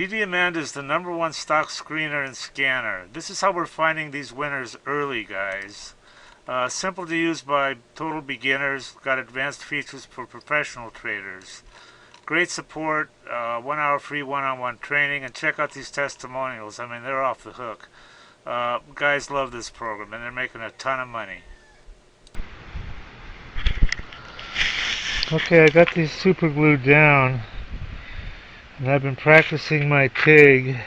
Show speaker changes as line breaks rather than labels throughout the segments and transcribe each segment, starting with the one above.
DDAmanda is the #1 stock screener and scanner. This is how we're finding these winners early, guys. Simple to use by total beginners. Got advanced features for professional traders. Great support, 1 hour free one-on-one training, and check out these testimonials. I mean, they're off the hook. Guys love this program, and they're making a ton of money.
Okay, I got these super glued down, and I've been practicing my TIG.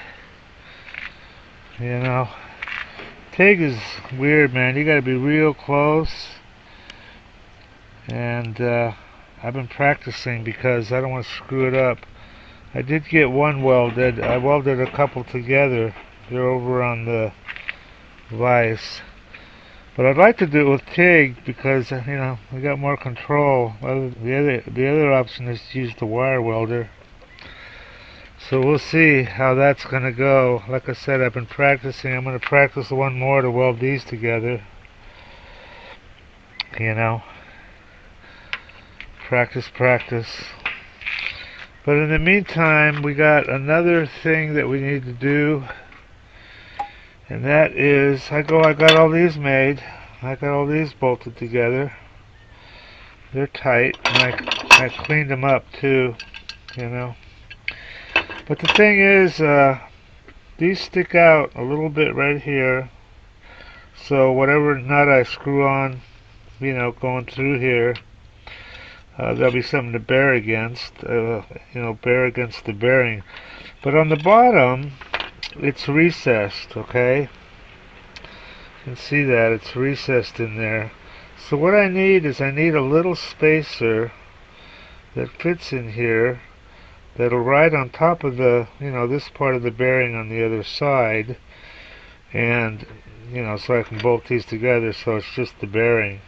You know, TIG is weird, man. You gotta be real close, and I've been practicing because I don't want to screw it up. I did get one welded. I welded a couple together. They're over on the vise. But I'd like to do it with TIG because we got more control. The other option is to use the wire welder. So we'll see how that's gonna go. Like I said, I've been practicing. I'm gonna practice one more to weld these together. Practice, practice. But in the meantime, we got another thing that we need to do. And that is, I got all these made. I got all these bolted together. They're tight, and I cleaned them up too, But the thing is, these stick out a little bit right here. So whatever nut I screw on, going through here, there'll be something to bear against, bear against the bearing. But on the bottom, it's recessed, okay? You can see that it's recessed in there. So what I need is a little spacer that fits in here that'll ride on top of the, this part of the bearing on the other side, and so I can bolt these together so it's just the bearing,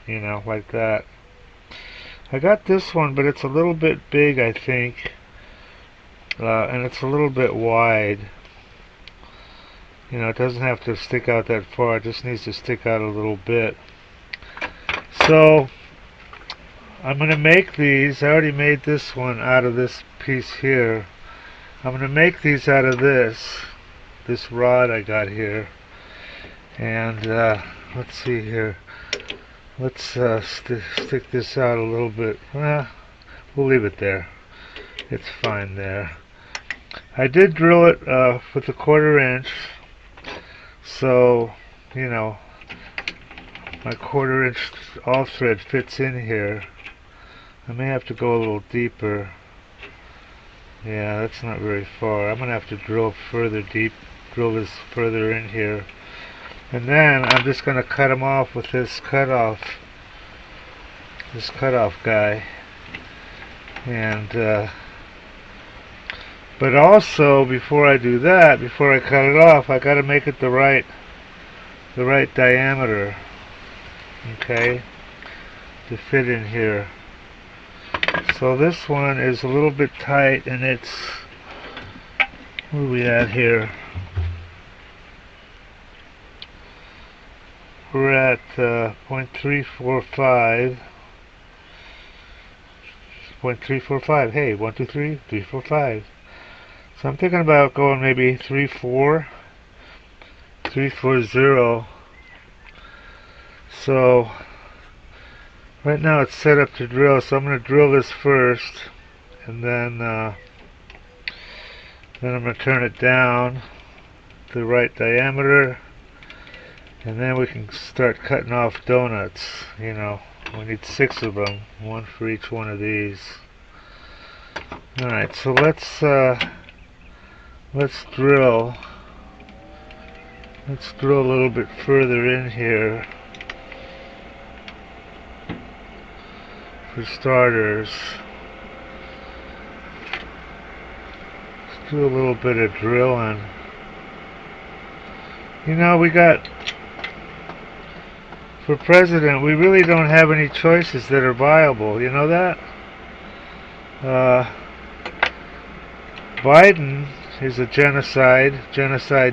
like that. I got this one, but it's a little bit big, I think, and it's a little bit wide. It doesn't have to stick out that far, it just needs to stick out a little bit. So I'm going to make these. I already made this one out of this piece here. I'm going to make these out of this rod I got here. And let's see here. Let's stick this out a little bit. We'll leave it there. It's fine there. I did drill it with a 1/4 inch. So, my 1/4 inch all thread fits in here. I may have to go a little deeper. Yeah, that's not very far. I'm gonna have to drill this further in here, and then I'm just gonna cut them off with this cutoff guy. And but also, before I do that, before I cut it off, I gotta make it the right diameter, okay, to fit in here. So this one is a little bit tight, and it's, where are we at here? We're at 0.345. 0.345. Hey, 1, 2, 3, 3, 4, 5. So I'm thinking about going maybe 340. So right now it's set up to drill, so I'm going to drill this first, and then I'm going to turn it down to the right diameter, and then we can start cutting off donuts. We need 6 of them, 1 for each one of these. Alright, so let's drill. Let's drill a little bit further in here. For starters, let's do a little bit of drilling. We got, for president, we really don't have any choices that are viable. You know that? Biden is a genocide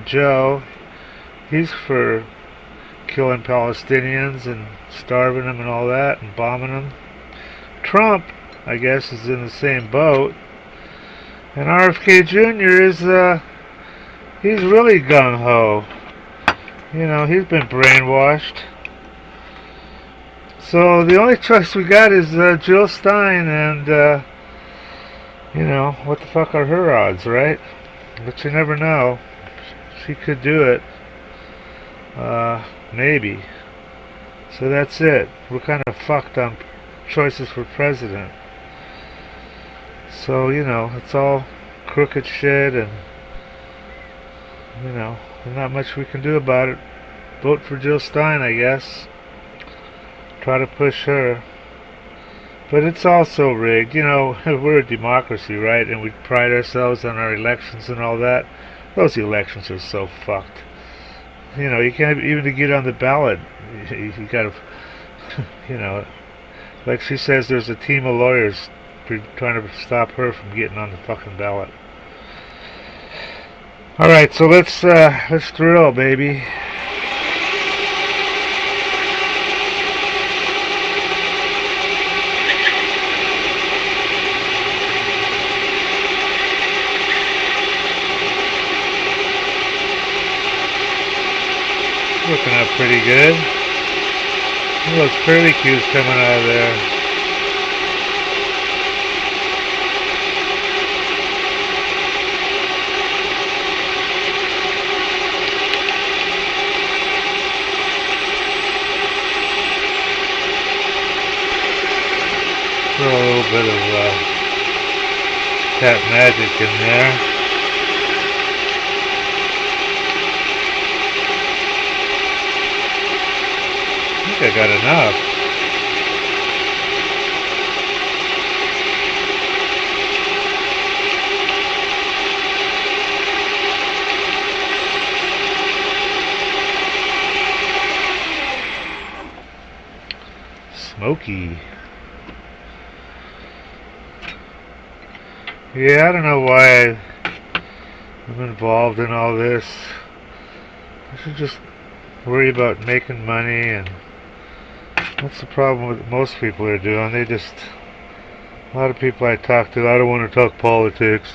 Joe. He's for killing Palestinians and starving them and all that, and bombing them. Trump, I guess, is in the same boat. And RFK Jr. is, he's really gung-ho. You know, he's been brainwashed. So the only choice we got is Jill Stein, and, you know, what the fuck are her odds, right? But you never know. She could do it. Maybe. So that's it. We're kind of fucked on choices for president. So, you know, it's all crooked shit, and, you know, there's not much we can do about it. Vote for Jill Stein, I guess. Try to push her. But it's also rigged. You know, we're a democracy, right? And we pride ourselves on our elections and all that. Those elections are so fucked. You know, you can't even to get on the ballot. You gotta, you know, like she says, there's a team of lawyers trying to stop her from getting on the fucking ballot. All right, so let's drill, baby. Looking up pretty good. Those curlicues coming out of there. Throw a little bit of cat magic in there. I got enough. Smoky. Yeah, I don't know why I'm involved in all this. I should just worry about making money, and that's the problem with most people are doing. They just, a lot of people I talk to, I don't want to talk politics.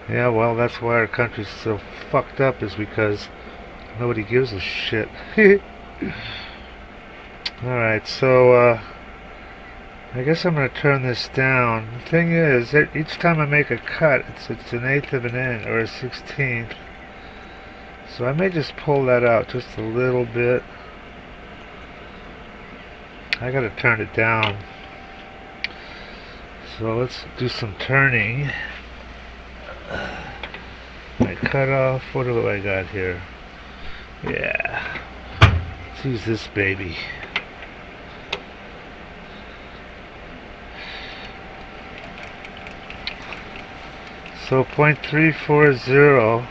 Yeah, well, that's why our country's so fucked up, is because nobody gives a shit. Alright, so, I guess I'm going to turn this down. The thing is, each time I make a cut, it's an eighth of an inch, or a 16th. So I may just pull that out just a little bit. I gotta turn it down. So let's do some turning. I cut off, what do I got here? Yeah. Let's use this baby. So 0.340.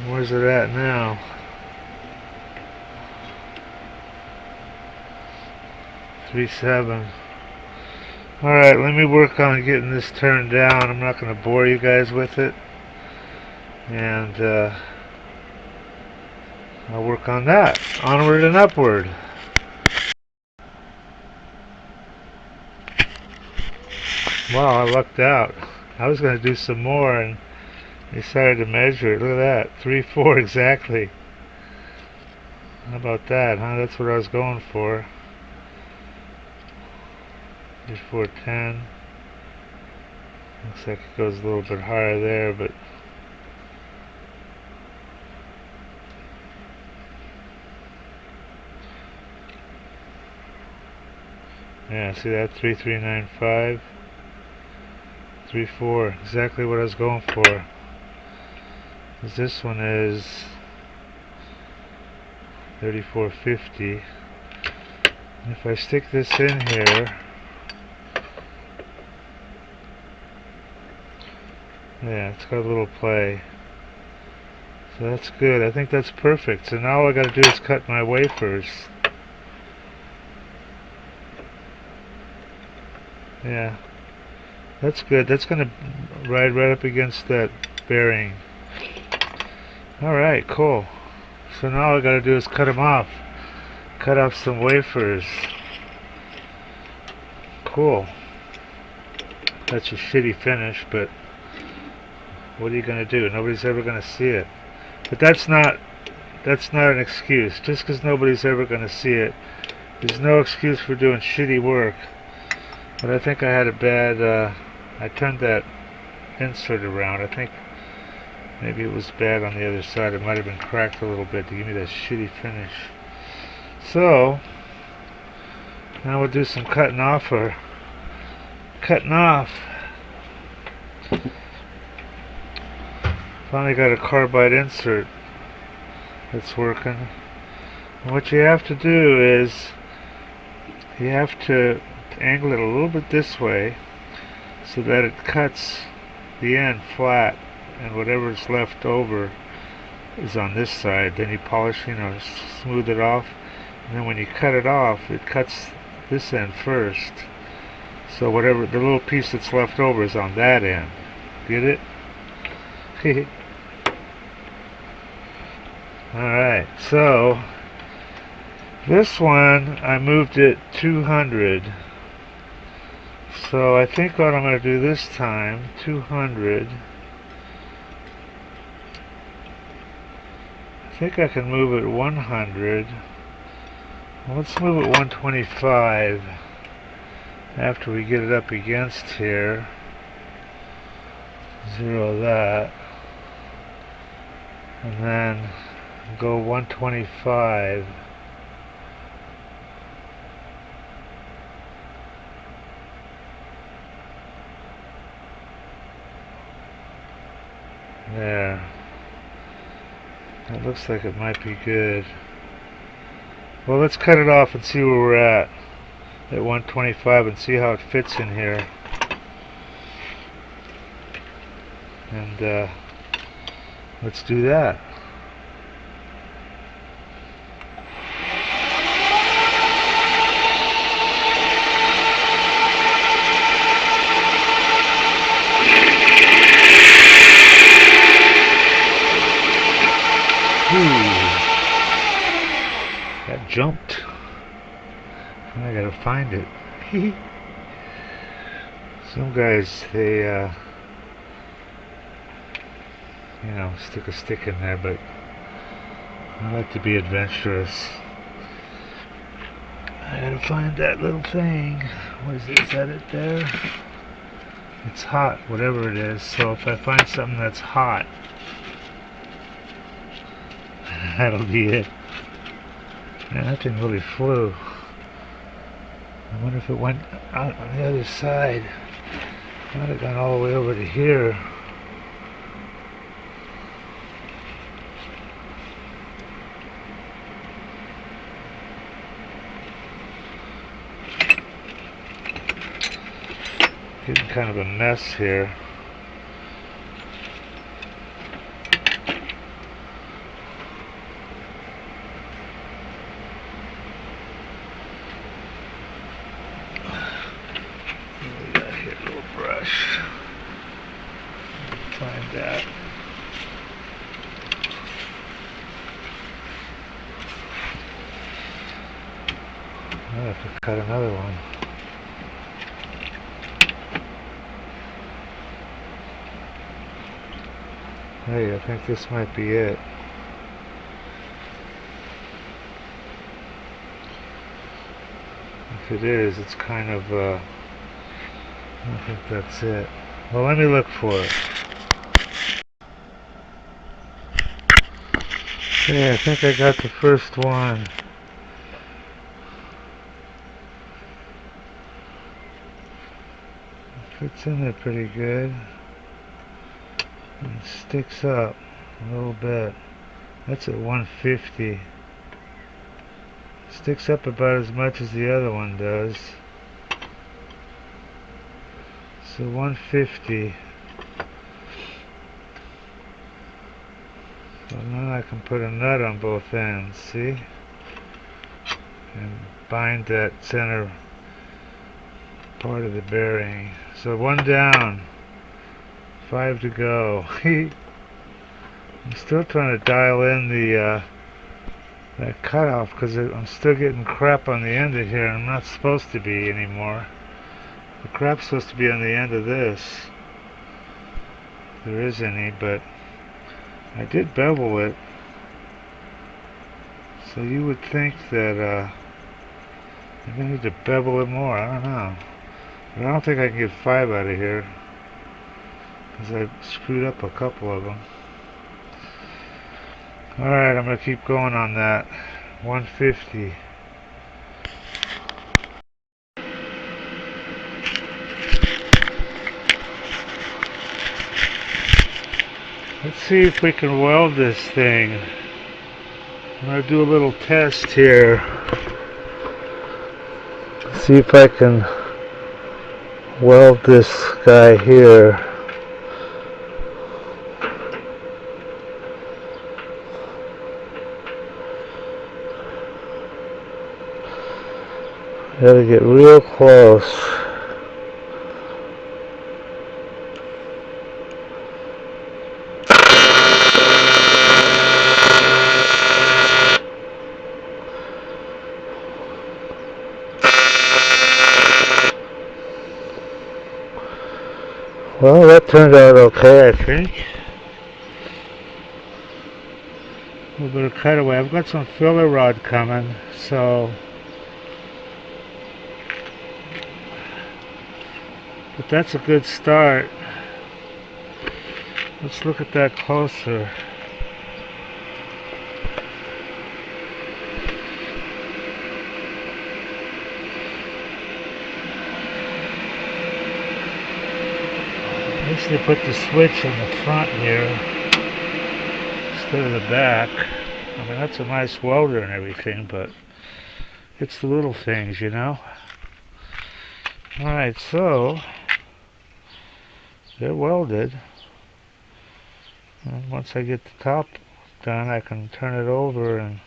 Where's it at now? 3.7. Alright, let me work on getting this turned down. I'm not going to bore you guys with it. And I'll work on that. Onward and upward. Wow, I lucked out. I was going to do some more and decided to measure it. Look at that. 3.4 exactly. How about that, huh? That's what I was going for. 410. Looks like it goes a little bit higher there, but yeah, see that? 3395. 3.4, exactly what I was going for. This one is 3450. If I stick this in here, yeah, it's got a little play. So that's good. I think that's perfect. So now all I gotta do is cut my wafers. Yeah, that's good. That's gonna ride right up against that bearing. Alright, cool. So now all I gotta do is cut them off. Cut off some wafers. Cool. That's a shitty finish, but what are you gonna do? Nobody's ever gonna see it. But that's not an excuse. Just because nobody's ever gonna see it, there's no excuse for doing shitty work. But I think I had a bad. I turned that insert around. I think maybe it was bad on the other side. It might have been cracked a little bit to give me that shitty finish. So now we'll do some cutting off. Finally got a carbide insert that's working. And what you have to do is you have to angle it a little bit this way so that it cuts the end flat, and whatever's left over is on this side. Then you polish, smooth it off, and then when you cut it off, it cuts this end first. So whatever the little piece that's left over is on that end. Get it? Alright, so this one I moved it 200. So I think what I'm going to do this time, 200. I think I can move it 100. Well, let's move it 125 after we get it up against here. Zero that. And then go 125. There. That looks like it might be good. Well, let's cut it off and see where we're at 125 and see how it fits in here. And let's do that. That jumped. I gotta find it. Some guys, they stick a stick in there, but I like to be adventurous. I gotta find that little thing. What is it? Is that it there? It's hot, whatever it is. So if I find something that's hot, that'll be it. Man, that thing really flew. I wonder if it went out on the other side. It might have gone all the way over to here. Getting kind of a mess here. Find that. I have to cut another one. Hey, I think this might be it. If it is, it's kind of, I think that's it. Well, let me look for it. Yeah, I think I got the first one. Fits in there pretty good. And sticks up a little bit. That's at 150. Sticks up about as much as the other one does. So 150. So now I can put a nut on both ends, see? And bind that center part of the bearing. So one down, 5 to go. I'm still trying to dial in the that cutoff because I'm still getting crap on the end of here and I'm not supposed to be anymore. The crap's supposed to be on the end of this. If there is any, but I did bevel it. So you would think that I'm going to need to bevel it more. I don't know. But I don't think I can get 5 out of here, because I screwed up a couple of them. Alright, I'm going to keep going on that. 150. Let's see if we can weld this thing. I'm going to do a little test here. See if I can weld this guy here. Gotta get real close. Well, that turned out okay, I think. A little bit of cutaway. I've got some filler rod coming, so... But that's a good start. Let's look at that closer. I guess they put the switch in the front here instead of the back. I mean, that's a nice welder and everything, but it's the little things, you know? Alright, so they're welded. And once I get the top done, I can turn it over and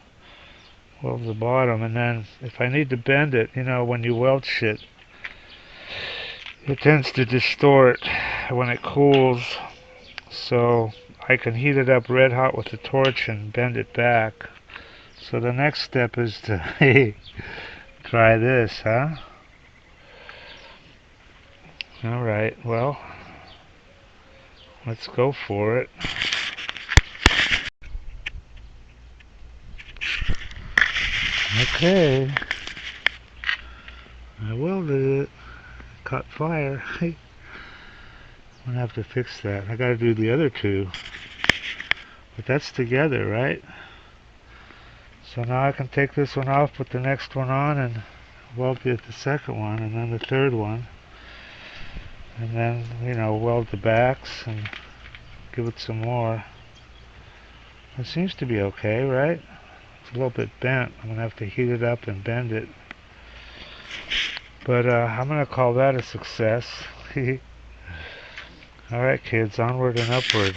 weld the bottom. And then if I need to bend it, you know, when you weld shit, it tends to distort when it cools. So I can heat it up red hot with the torch and bend it back. So the next step is to try this, huh? Alright, well, let's go for it. Okay, I welded it. Caught fire. I'm gonna have to fix that. I gotta do the other two. But that's together, right? So now I can take this one off, put the next one on, and weld the second one, and then the third one. And then, you know, weld the backs and give it some more. It seems to be okay, right? It's a little bit bent. I'm gonna have to heat it up and bend it. But I'm gonna call that a success. Alright kids, onward and upward.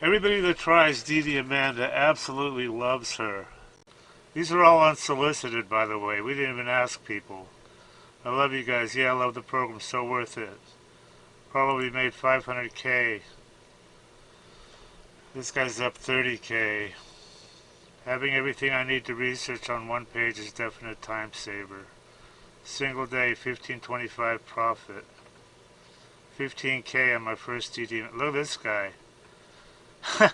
Everybody that tries DDAmanda absolutely loves her. These are all unsolicited, by the way. We didn't even ask people. I love you guys. Yeah, I love the program. So worth it. Probably made 500K. This guy's up 30K. Having everything I need to research on one page is definite time saver. Single day, 1525 profit. 15K on my first DD. Look at this guy. I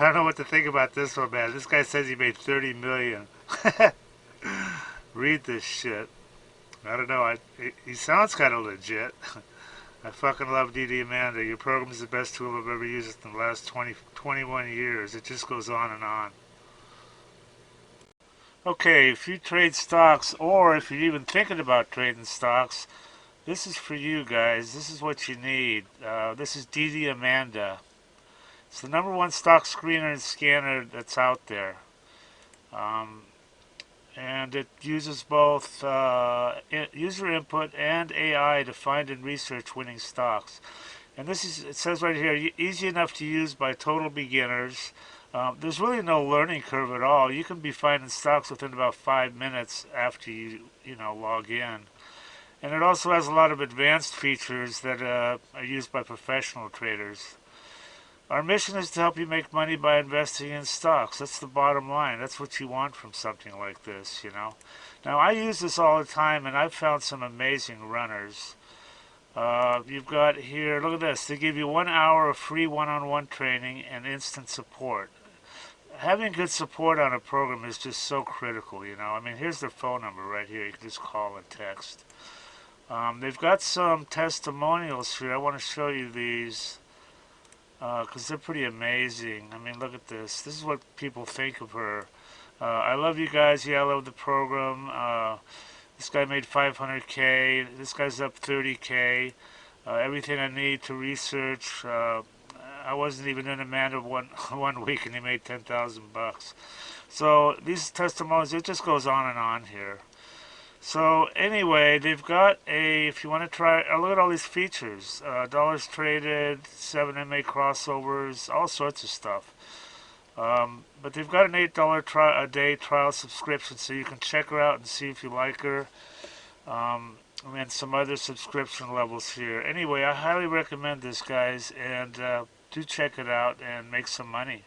don't know what to think about this one, man. This guy says he made 30 million. Read this shit. I don't know. He sounds kind of legit. I fucking love DDAmanda. Your program is the best tool I've ever used in the last 21 years. It just goes on and on. Okay, if you trade stocks, or if you're even thinking about trading stocks, this is for you guys. This is what you need. This is DDAmanda. It's the #1 stock screener and scanner that's out there. And it uses both user input and AI to find and research winning stocks. And this is, it says right here, easy enough to use by total beginners. There's really no learning curve at all. You can be finding stocks within about 5 minutes after you log in. And it also has a lot of advanced features that are used by professional traders. Our mission is to help you make money by investing in stocks. That's the bottom line. That's what you want from something like this, you know. Now, I use this all the time, and I've found some amazing runners. You've got here, look at this. They give you 1 hour of free one-on-one training and instant support. Having good support on a program is just so critical, you know. I mean, here's their phone number right here. You can just call and text. They've got some testimonials here. I want to show you these because they're pretty amazing. I mean, look at this. This is what people think of her. I love you guys. Yeah, I love the program. This guy made 500K. This guy's up 30K. Everything I need to research. I wasn't even in Amanda one week, and he made 10,000 bucks. So these testimonials, it just goes on and on here. So anyway, they've got if you want to try, look at all these features. Dollars traded, 7 MA crossovers, all sorts of stuff. But they've got an $8 a day trial subscription, so you can check her out and see if you like her. And then some other subscription levels here. Anyway, I highly recommend this, guys, and do check it out and make some money.